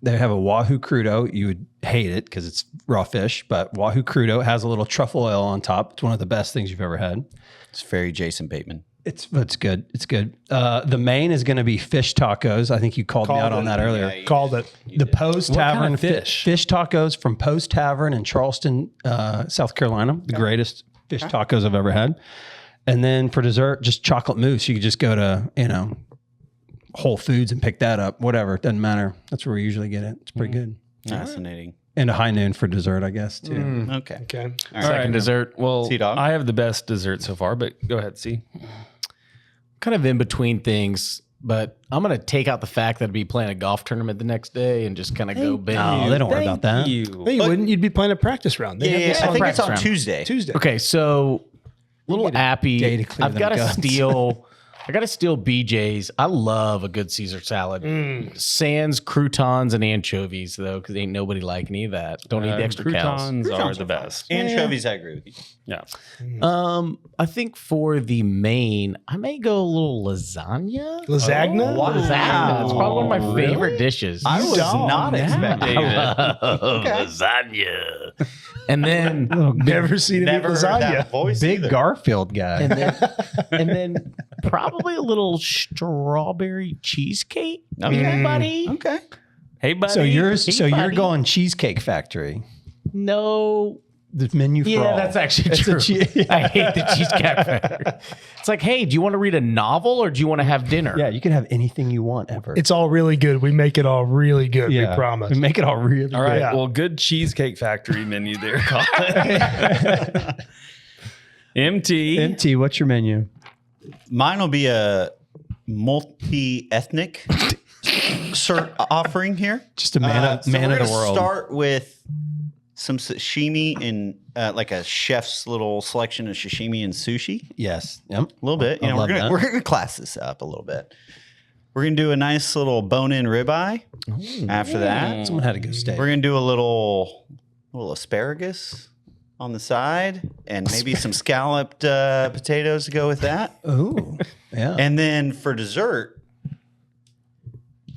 They have a Wahoo Crudo. You would hate it because it's raw fish, but Wahoo Crudo has a little truffle oil on top. It's one of the best things you've ever had. It's very Jason Bateman. It's good. It's good. The main is going to be fish tacos. I think you called me out on that earlier. Yeah, Called it. The Post What kind Tavern of fish? fish tacos from Post Tavern in Charleston, South Carolina. The greatest fish tacos I've ever had. And then for dessert, just chocolate mousse. You could just go to, Whole Foods and pick that up. Whatever. It doesn't matter. That's where we usually get it. It's pretty good. Fascinating. And a high noon for dessert, I guess, too. Okay. Okay. All Second right. dessert. Well, T-Dog? I have the best dessert so far, but go ahead, see. Kind of in between things, but I'm going to take out the fact that I'd be playing a golf tournament the next day and just kind of go big. No, they don't worry about that. No, you wouldn't. You'd be playing a practice round. They have Yeah, this I on think it's on practice round. Tuesday. Tuesday. Okay, so little day to appy. clear I've them got to guts. steal. I got to steal BJ's. I love a good Caesar salad. Sans croutons and anchovies though, because ain't nobody like any of that. Don't need the extra cows. croutons are the best. Anchovies, I agree with you. Yeah. I think for the main, I may go a little lasagna. Lasagna? Wow. Lasagna. It's probably one of my Really? favorite dishes. I was not expecting it. Lasagna. And then Never seen Never any heard lasagna. that voice Big either. Garfield guy. and then probably a little strawberry cheesecake. Okay. Anybody? Okay. Hey, buddy. So you're buddy. going Cheesecake Factory. No. the menu for Yeah, all. that's actually It's a true. I hate the cheesecake factory. It's like, hey, do you want to read a novel or do you want to have dinner? Yeah, you can have anything you want ever. It's all really good. We make it all really good. We promise. We make it all really All right. Yeah. Well, good Cheesecake Factory menu there, Colin. MT. MT, what's your menu? Mine will be a multi-ethnic offering here. Just a man of We're the gonna world. Start with some sashimi and like a chef's little selection of sashimi and sushi. Yes. Yep. A little bit. You I know, love that. we're gonna class this up a little bit. We're gonna do a nice little bone-in ribeye. After that, Someone had a good steak. we're gonna do a little asparagus on the side, and maybe some scalloped potatoes to go with that. Ooh. Yeah. And then for dessert,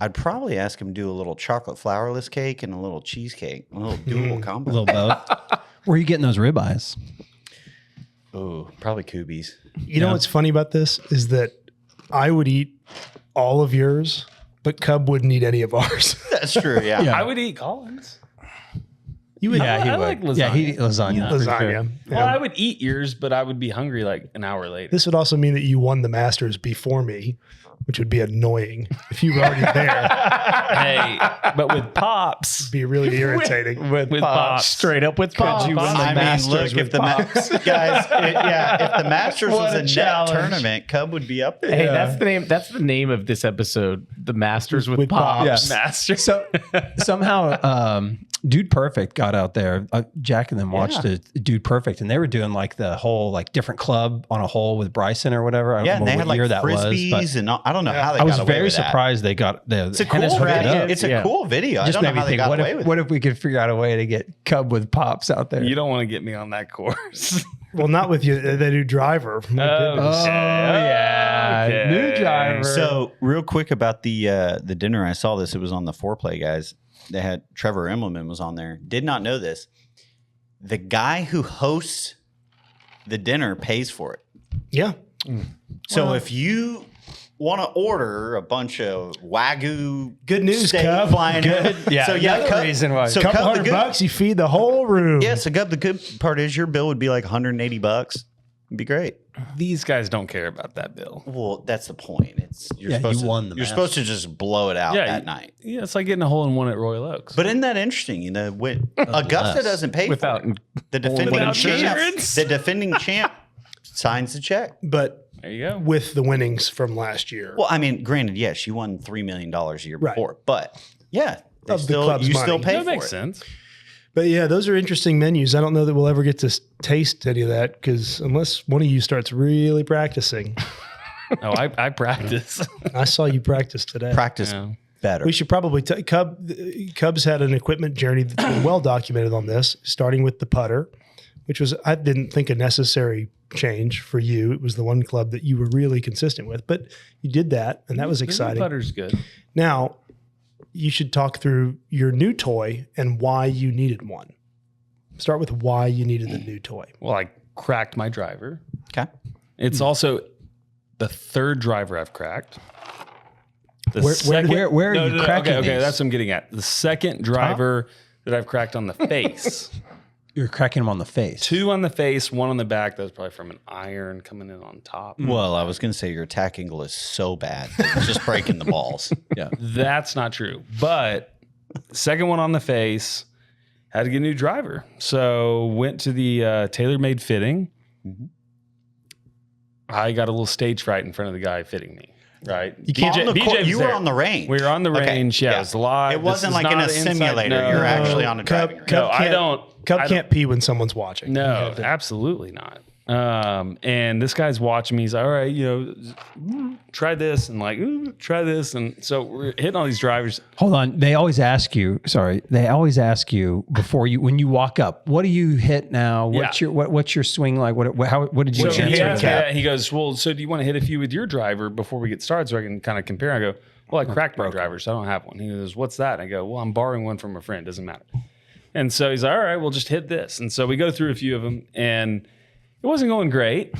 I'd probably ask him to do a little chocolate flourless cake and a little cheesecake, a little dual a combo. little both. Where are you getting those ribeyes? Oh, probably Kubi's. You know what's funny about this is that I would eat all of yours, but Cub wouldn't eat any of ours. That's true. Yeah. Yeah. I would eat Collins. You would Yeah, he I would. like lasagna. Yeah, he lasagna. for sure. lasagna. Well, Yeah. I would eat yours, but I would be hungry like an hour later. This would also mean that you won the Masters before me, which would be annoying if you were already there. Hey, but with Pops. It'd be really irritating. With Pops. Straight up with Pops. you win the Masters look, if with the Pops? guys, if the Masters What was a a net challenge. tournament, Cub would be up there. Hey, that's the name. That's the name of this episode. The Masters with, With Pops. Pops. Master. So somehow, Dude Perfect got out there. Jack and them watched the Dude Perfect, and they were doing like the whole like different club on a hole with Bryson or whatever. I don't Yeah, and remember they had what like year that frisbees, was, and I don't know how they but I got was away very with that. surprised they got the. It's a Tennis cool video. rackets, It's a yeah. cool video. I Just don't know made me how they think, got what away if, with what it. if we could figure out a way to get Cub with Pops out there? You don't want to get me on that course. Well, not with you, the new driver. My goodness. yeah, Okay. new driver. So real quick about the dinner, I saw this. It was on the Foreplay guys. They had Trevor Immelman was on there. Did not know this. The guy who hosts the dinner pays for it. Yeah. So if you want to order a bunch of Wagyu Good news, steak Cub. flying in, Yeah, so yeah, another Cub, reason why. So Couple Cub, the $100, good, you feed the whole room. yeah, so Cub, the good part is your bill would be like $180. It'd be great. These guys don't care about that bill. Well, that's the point. It's you're Yeah, supposed you to, won the You're supposed to just blow it out that night. Yeah, it's like getting a hole in one at Royal Oaks. But isn't that interesting? You know, when Augusta doesn't pay Without for it. The defending Without champ. insurance? The defending champ signs the check. But there you go. with the winnings from last year. Well, I mean, granted, yes, you won $3 million a year Right. before, but yeah, they Of the still club's you still money. pay That for makes it. sense. But yeah, those are interesting menus. I don't know that we'll ever get to taste any of that because unless one of you starts really practicing. No, I practice. I saw you practice today. Practice Yeah. better. We should probably Cubs had an equipment journey that's been well documented on this, starting with the putter, which was I didn't think a necessary change for you. It was the one club that you were really consistent with, but you did that, and that was exciting. Butter's good. Now, you should talk through your new toy and why you needed one. Start with why you needed the new toy. Well, I cracked my driver. Okay. It's also the third driver I've cracked. The Where are you cracking Okay, these? that's what I'm getting at. The second driver that I've cracked on the face. You're cracking them on the face. 2 on the face, 1 on the back. That was probably from an iron coming in on top. Well, I was going to say your attack angle is so bad. It's just breaking the balls. Yeah. That's not true. But second one on the face, had to get a new driver. So went to the tailor-made fitting. Mhm. I got a little stage fright in front of the guy fitting me. Right. You was were there. on the range. We were on the Okay, range. Yeah, yeah. it was live. It wasn't This is like in not a inside- simulator. No. You're actually on a Cub- driving range. No, I can't- don't. Cub I can't pee when someone's watching. No, You have to- absolutely not. And this guy's watching me. He's like, all right, try this and like, try this. And so we're hitting all these drivers. Hold on. They always ask you, before when you walk up, what do you hit now? What's your swing like? What did you So answer he, to asked me that? that, and he goes, well, so do you want to hit a few with your driver before we get started so I can kind of compare? I go, well, I cracked my driver, so I don't have one. He goes, what's that? And I go, well, I'm borrowing one from a friend. Doesn't matter. And so he's like, all right, we'll just hit this. And so we go through a few of them, and it wasn't going great.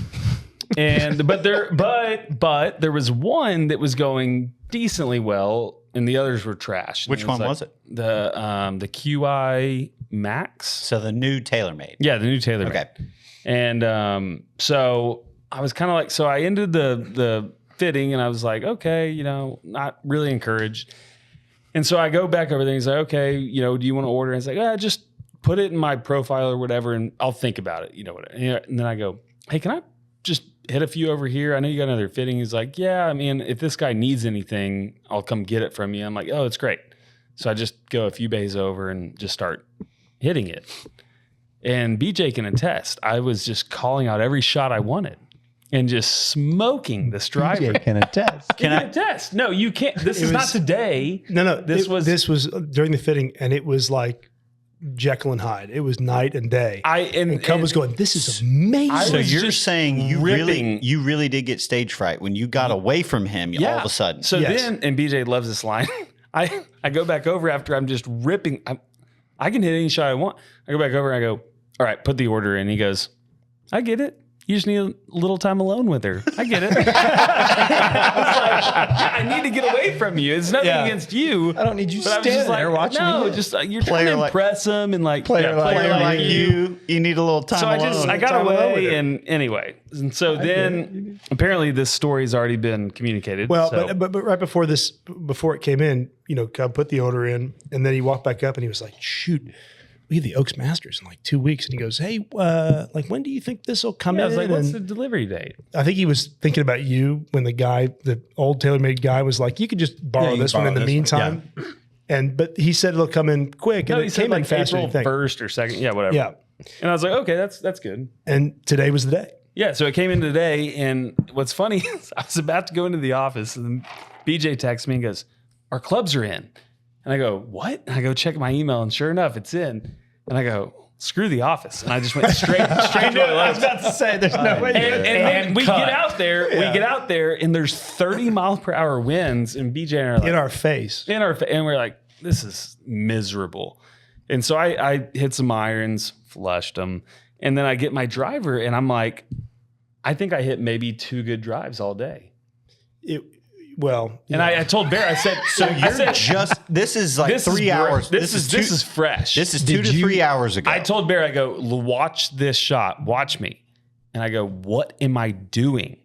And but there was one that was going decently well. and the others were trash. And Which one like was it? The QI Max. So the new TaylorMade. Yeah, the new TaylorMade. Okay. And so I was kind of like, so I ended the fitting, and I was like, okay, not really encouraged. And so I go back over there, and he's like, okay, do you want to order? And it's like, just put it in my profile or whatever, and I'll think about it, whatever. And then I go, hey, can I just hit a few over here? I know you got another fitting. He's like, yeah, I mean, if this guy needs anything, I'll come get it from you. I'm like, oh, it's great. So I just go a few bays over and just start hitting it. And BJ can attest, I was just calling out every shot I wanted and just smoking this driver. BJ can attest. Can I attest? No, you can't. This is not today. No. This was during the fitting, and it was like Jekyll and Hyde. It was night and day. And Cub was going, this is amazing. So was you're just saying you ripping. really did get stage fright when you got away from him all of a sudden. So Yes. then, and BJ loves this line. I go back over after I'm just ripping. I can hit any shot I want. I go back over and I go, all right, put the order in. He goes, I get it. You just need a little time alone with her. I get it. I was like, I need to get away from you. It's nothing against you. I don't need you But I was standing just like, there watching me. no, hit. just you're trying to impress him and like Player like you need a little time So alone. I got Time alone with away, her. and anyway, and so then apparently this story's already been communicated. Well, so. but right before it came in, Cub put the order in, and then he walked back up and he was like, shoot, we have the Oaks Masters in like 2 weeks. And he goes, hey, like, when do you think this will come I in? was like, what's And the delivery date? I think he was thinking about you when the old TaylorMade guy was like, you could just borrow you this can one in borrow the this one. meantime. But he said it'll come in quick, and No, it he said came in like faster April than you think. 1st or 2nd. Yeah, whatever. Yeah. And I was like, okay, that's good. And today was the day. Yeah, so it came in today, and what's funny is I was about to go into the office, and then BJ texts me and goes, our clubs are in. And I go, what? And I go check my email, and sure enough, it's in. And I go, screw the office. And I just went straight to I was about to say, there's no way. And then we get out there, and there's 30 mile per hour winds, and BJ and I are like, In our face. and we're like, this is miserable. And so I hit some irons, flushed them, and then I get my driver, and I'm like, I think I hit maybe 2 good drives all day. And I told Bear, I said, So this is like 3 hours. This is fresh. This is 2 to 3 hours ago. I told Bear, I go, watch this shot, watch me. And I go, what am I doing?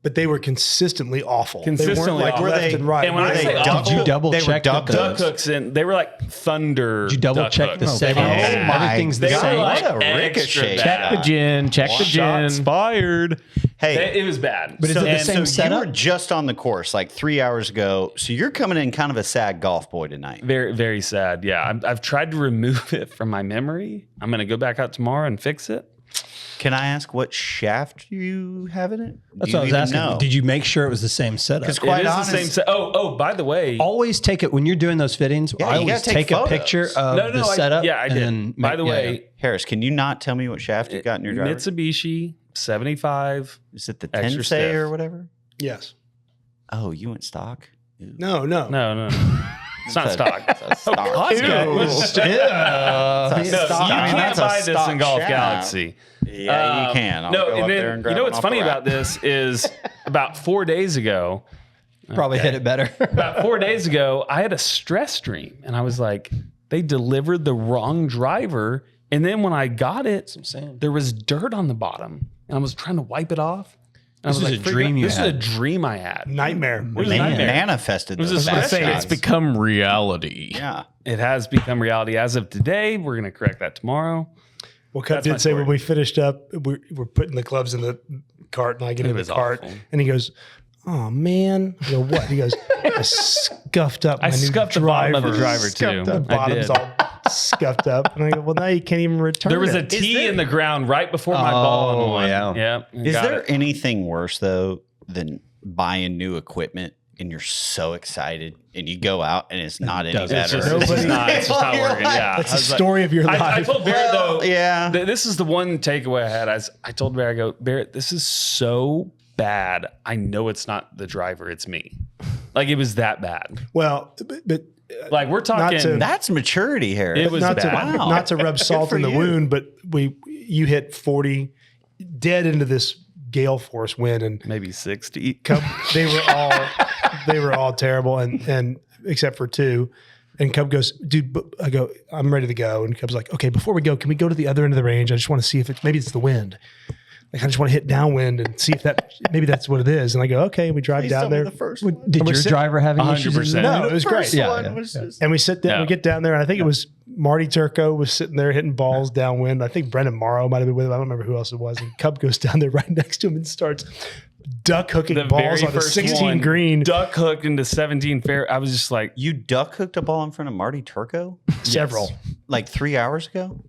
But they were consistently awful. They Consistently weren't like awful. left and right. And when I say awful, Did you double They were check duck the duck hooks, and they were like thunder. Did you double duck check the hooks. settings? Oh my- Everything's the They were same. like What a extra ricochet bad. Check the gin. Check the Shots gin. fired. Hey, It was bad. But is it the And same so setup? you were just on the course like 3 hours ago. So you're coming in kind of a sad golf boy tonight. Very, very sad. Yeah, I've tried to remove it from my memory. I'm going to go back out tomorrow and fix it. Can I ask what shaft you have in it? That's Do what I you was even asking. know? Did you make sure it was the same setup? Because It quite is honest, the same. Oh, by the way, Always take it when you're doing those fittings. Yeah, I you always gotta take take a photos. picture of no, the I- setup. yeah, I and did. then By the yeah, way, Harris, can you not tell me what shaft you got in your driver? Mitsubishi 75. Is it the extra Tensei stiff. or whatever? Yes. Oh, you went stock? Ew. No. No. It's not stock. It's a stock. No, That's a you stock. I mean, can't that's a buy this in stock Golf shaft. Galaxy. Yeah, you can. I'll no, go and up then there and grab you know one what's off funny the rack. about this is about 4 days ago. Probably hit it better. About 4 days ago, I had a stress dream, and I was like, they delivered the wrong driver, and then when I got it, there was dirt on the bottom, and I was trying to wipe it off. And This I was is like, a dream you This is a had. dream I had. Nightmare. It was a nightmare. Manifested was those a bad say, shots. it's Become reality. Yeah. It has become reality as of today. We're going to correct that tomorrow. Well, Cut That's my did say when story. we finished up, we're putting the clubs in the cart, and I get in was the cart, awful. and he goes, "Oh man!" I go, "What?" He goes, "I scuffed up. I my new scuffed the bottom of the driver. driver, too. The I bottom's did. all scuffed up." And I go, "Well, now you can't even return." There was a it." tee in the ground right before my ball on one. yeah. Is got there it. anything worse though than buying new equipment and you're so excited and you go out and it's not any doesn't. better? It's just not not working. Yeah, That's I the was like- story of your life. I told Barrett though. yeah. This is the one takeaway I had. I told Barrett, I go, Barrett, this is so bad. I know it's not the driver, it's me. Like it was that bad. Well, but Like we're talking. to- That's maturity, Harris. It was not bad. to Wow. not to rub salt for in the you. wound, but you hit 40 dead into this gale force wind, and maybe 60. they were all terrible. And except for 2. And Cub goes, dude, I go, I'm ready to go. And Cub's like, okay, before we go, can we go to the other end of the range? I just want to see if maybe it's the wind. Like, I just want to hit downwind and see if maybe that's what it is. And I go, okay. We drive down there. Did your driver have any issues? 100%. No, it was great. Yeah. And we sit down, Yeah. we get down there, and I think it was Marty Turco was sitting there hitting balls downwind. I think Brendan Morrow might have been with him. I don't remember who else it was. And Cub goes down there right next to him and starts duck hooking The balls very on the first 16 one, green. duck hooked into 17 fair. I was just like, You duck hooked a ball in front of Marty Turco Several. like 3 hours ago?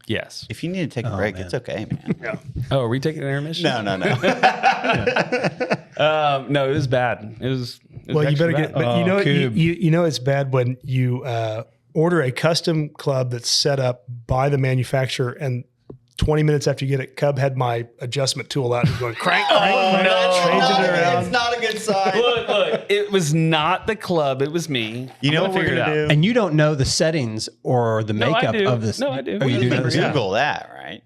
yes. If you need to take a break, it's okay, man. Oh, are we taking an intermission? No. No, it was bad. It was Well, you actually better get, bad. but you know, Cube. you know, it's bad when you order a custom club that's set up by the manufacturer, and 20 minutes after you get it, Cub had my adjustment tool out and going crank, changing it around. not a good sign. Look, it was not the club. It was me. You know I'm what we're figure it gonna out. do? And you don't know the settings or the No, I makeup do. of this. No, I do. Oh, you do know Remember, this? yeah. Google that, right?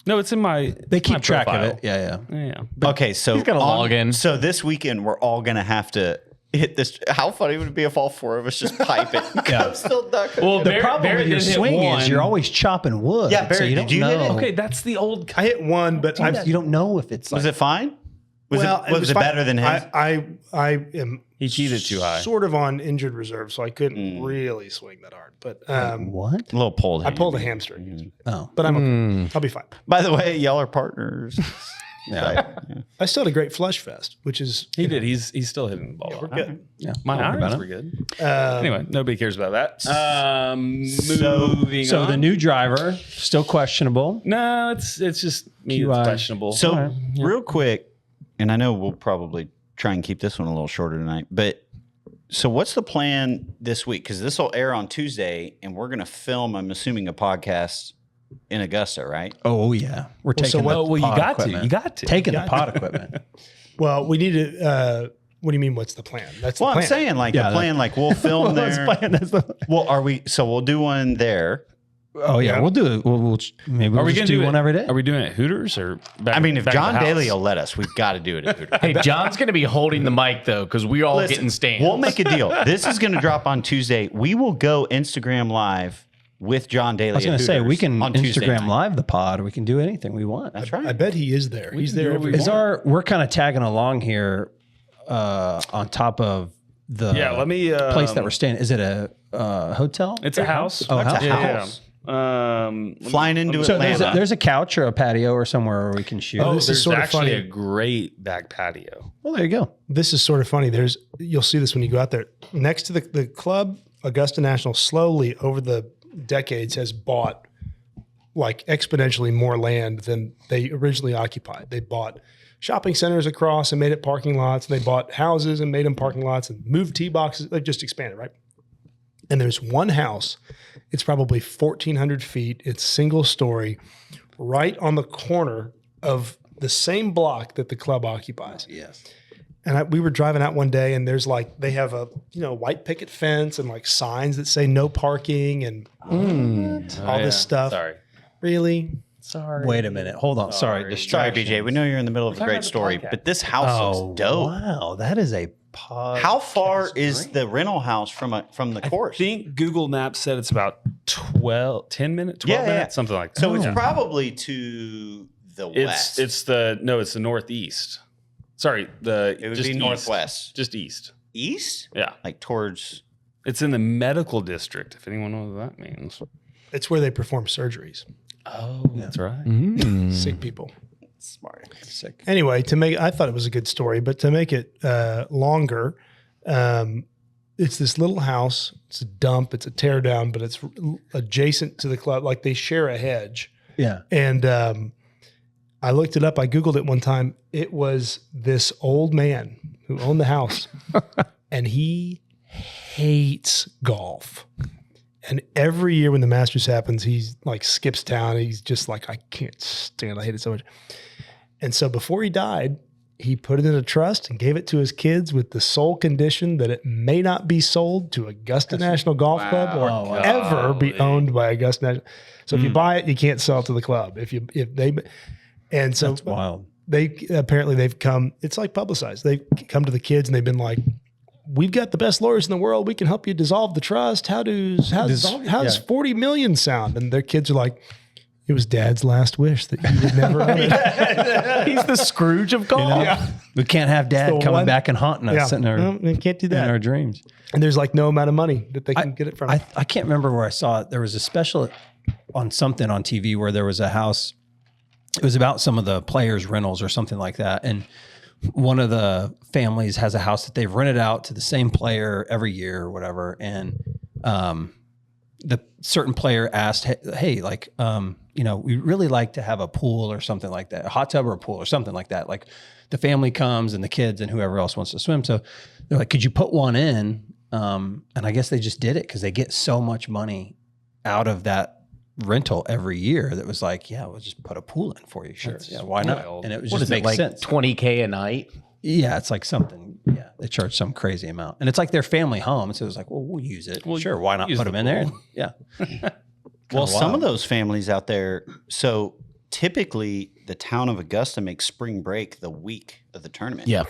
No, it's in my. They keep my track profile. of it. Yeah. Yeah. Okay, so He's got a login. So this weekend we're all gonna have to hit this. How funny would it be if all 4 of us just pipe it? I'm still ducking. Well, The problem with your swing is you're always chopping wood. Yeah, Barry, so you did don't you hit it? know. Okay, that's the old. I hit one, but You don't know if it's was like, it fine? Was was it fine. better than his? I am He cheated too high. sort of on injured reserve, so I couldn't really swing that hard. But what? A little pulled. I pulled a hamstring, Oh. but I'm okay. I'll be fine. By the way, y'all are partners. Yeah. I still had a great Flushfest, which is He did. He's still hitting the ball. we're good. Yeah. My Don't worry irons about were it. good. Um, Anyway, nobody cares about that. Moving So on. the new driver, still questionable. No, it's just me. It's QI. questionable. So real quick, and I know we'll probably try and keep this one a little shorter tonight, but so what's the plan this week? Because this will air on Tuesday, and we're going to film, I'm assuming, a podcast in Augusta, right? Oh, yeah. We're taking so the what- well, you pod got equipment. to. You got to. Taking the pod equipment. Well, we need to. What do you mean? What's the plan? That's the Well, plan. I'm saying like Yeah, the plan, like we'll film Let's there. plan this. Well, are we? So we'll do one there. Oh, yeah. We'll do it. We'll maybe we'll Are we just gonna do do one it? every day. Are we doing it at Hooters or? Back, I mean, if back at John the house? Daly will let us, we've got to do it at Hooters. Hey, John's going to be holding the mic though, because we all Listen, getting stands. We'll make a deal. This is going to drop on Tuesday. We will go Instagram live with John Daly. I was going to say, we can on Tuesday Instagram night. live the pod. We can do anything we want. That's right. I bet he is there. He's there every Is we're kind of tagging along here on top of the Yeah, let me. place that we're staying. Is it a hotel? It's a house. Oh, house. a Yeah, house. yeah. Flying into So Atlanta. there's a couch or a patio or somewhere where we can shoot. Oh, this is There's sort of actually funny. a great back patio. Well, there you go. This is sort of funny. You'll see this when you go out there. Next to the club, Augusta National slowly over the decades has bought like exponentially more land than they originally occupied. They bought shopping centers across and made it parking lots. They bought houses and made them parking lots and moved tee boxes. They've just expanded, right? And there's one house. It's probably 1,400 feet. It's single story, right on the corner of the same block that the club occupies. Yes. And we were driving out one day, and there's like they have a white picket fence and like signs that say no parking and all this stuff. Sorry. Really? Sorry. Wait a minute. Hold on. Sorry. Sorry, Distraction. BJ. We know you're in the middle of a talking great about the story, podcast. but this house looks dope. Wow. That is a pod. How far is the rental house from the course? I think Google Maps said it's about 10 minutes, 12 minutes, something like that. So it's Yeah. probably to the west. it's the northeast. Sorry, it would just be east. northwest. Just east. East? Yeah. Like towards. It's in the medical district, if anyone knows what that means. It's where they perform surgeries. Oh, that's right. Sick people. Smart. Sick. Anyway, I thought it was a good story, but to make it longer, it's this little house. It's a dump. It's a tear down, but it's adjacent to the club. Like they share a hedge. Yeah. And I looked it up. I Googled it one time. It was this old man who owned the house, and he hates golf. And every year when the Masters happens, he's like skips town. He's just like, I can't stand it. I hate it so much. And so before he died, he put it in a trust and gave it to his kids with the sole condition that it may not be sold to Augusta National Golf Club or ever be owned by Augusta National. So if you buy it, you can't sell it to the club. And so That's wild. they've come, it's like publicized. They've come to the kids and they've been like, we've got the best lawyers in the world. We can help you dissolve the trust. How's 40 million sound? And their kids are like, it was Dad's last wish that he would never own it. He's the Scrooge of golf. We can't have Dad coming back and haunting us in our No, they can't do in that. our dreams. And there's like no amount of money that they can get it from. I can't remember where I saw it. There was a special on something on TV where there was a house. It was about some of the players' rentals or something like that. And one of the families has a house that they've rented out to the same player every year or whatever. And the certain player asked, hey, like, we'd really like to have a pool or something like that, a hot tub or a pool or something like that. Like the family comes and the kids and whoever else wants to swim. So they're like, could you put one in? And I guess they just did it because they get so much money out of that rental every year that was like, yeah, we'll just put a pool in for you. Sure. Yeah, why not? wild. And it was What just is it, makes like sense. $20K a night? Yeah, it's like something. Yeah, they charge some crazy amount, and it's like their family home. So it was like, well, we'll use it. We'll Sure, why not use put the them in there? pool. Yeah. Well, some wild. of those families out there. So typically, the town of Augusta makes spring break the week of the tournament. Yeah.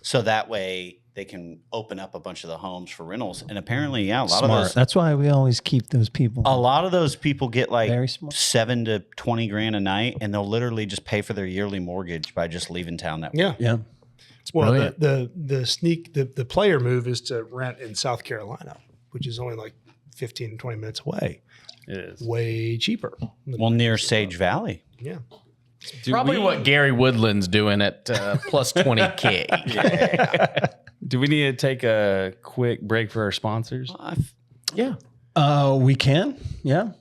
So that way they can open up a bunch of the homes for rentals. And apparently, yeah, a lot of Smart. those. That's why we always keep those people. A lot of those people get like Very smart. 7 to 20 grand a night, and they'll literally just pay for their yearly mortgage by just leaving town that week. yeah. Yeah. Well, brilliant. the player move is to rent in South Carolina, which is only like 15 to 20 minutes away. It is. Way cheaper. Well, near Sage Valley. Yeah. Probably what Gary Woodland's doing at plus 20K. Do we need to take a quick break for our sponsors? Yeah. We can. Yeah.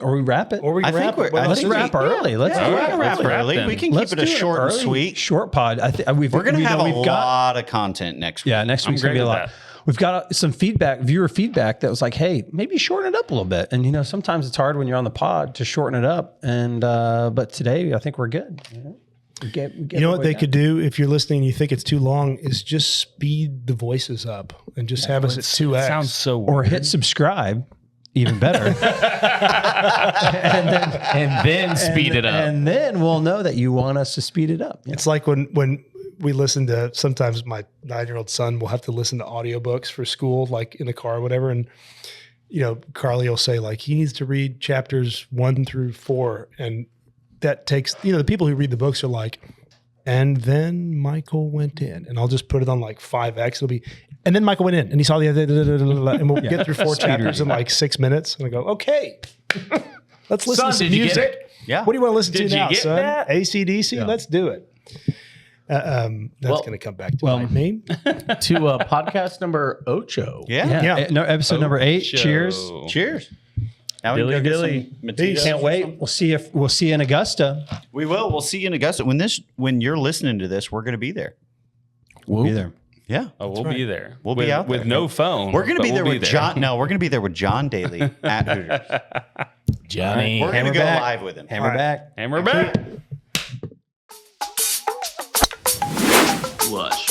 Or we wrap it. Or we I can think wrap we're- it. Well, I Let's think wrap we- early. Let's Yeah, do we it. can wrap Let's wrap early. then. We can Let's keep it a do short and early. sweet. Short pod. We're going to have a we've got, lot of content next week. Yeah, next I'm week's gonna great be a with lot. that. We've got some feedback, viewer feedback that was like, "Hey, maybe shorten it up a little bit." And sometimes it's hard when you're on the pod to shorten it up. And but today, I think we're good. We get You know what they down. could do if you're listening and you think it's too long is just speed the voices up and just have us at 2x. It sounds so weird. or hit subscribe, even better, And then speed it up. and then we'll know that you want us to speed it up. Yeah. It's like when we listen to, sometimes my 9-year-old son will have to listen to audiobooks for school, like in the car or whatever. And, Carly will say like, he needs to read chapters 1 through 4. And that takes, the people who read the books are like, and then Michael went in, and I'll just put it on like 5X. It'll be, and then Michael went in and he saw the other, and we'll get through 4 chapters in like 6 minutes. And I go, okay, let's listen Son, to some did you get music. it? Yeah. What do you want to listen Did to you now, get son? that? AC/DC? Let's do it. That's going to come back to bite me. To podcast number 8. Yeah. Yeah. No, episode number 8. Show. Cheers. Cheers. Now we can go Dilly get some Matitas. Can't wait. We'll see you in Augusta. We will. We'll see you in Augusta. When you're listening to this, we're going to be there. We'll be there. Yeah. Oh, we'll be there. We'll be out with there. no phone. We're going to but be there we'll with John. No, we're going to be there with John Daly at Hooters. Johnny. We're going to go Hammerback. live with him. Hammerback. And we're back. Flush.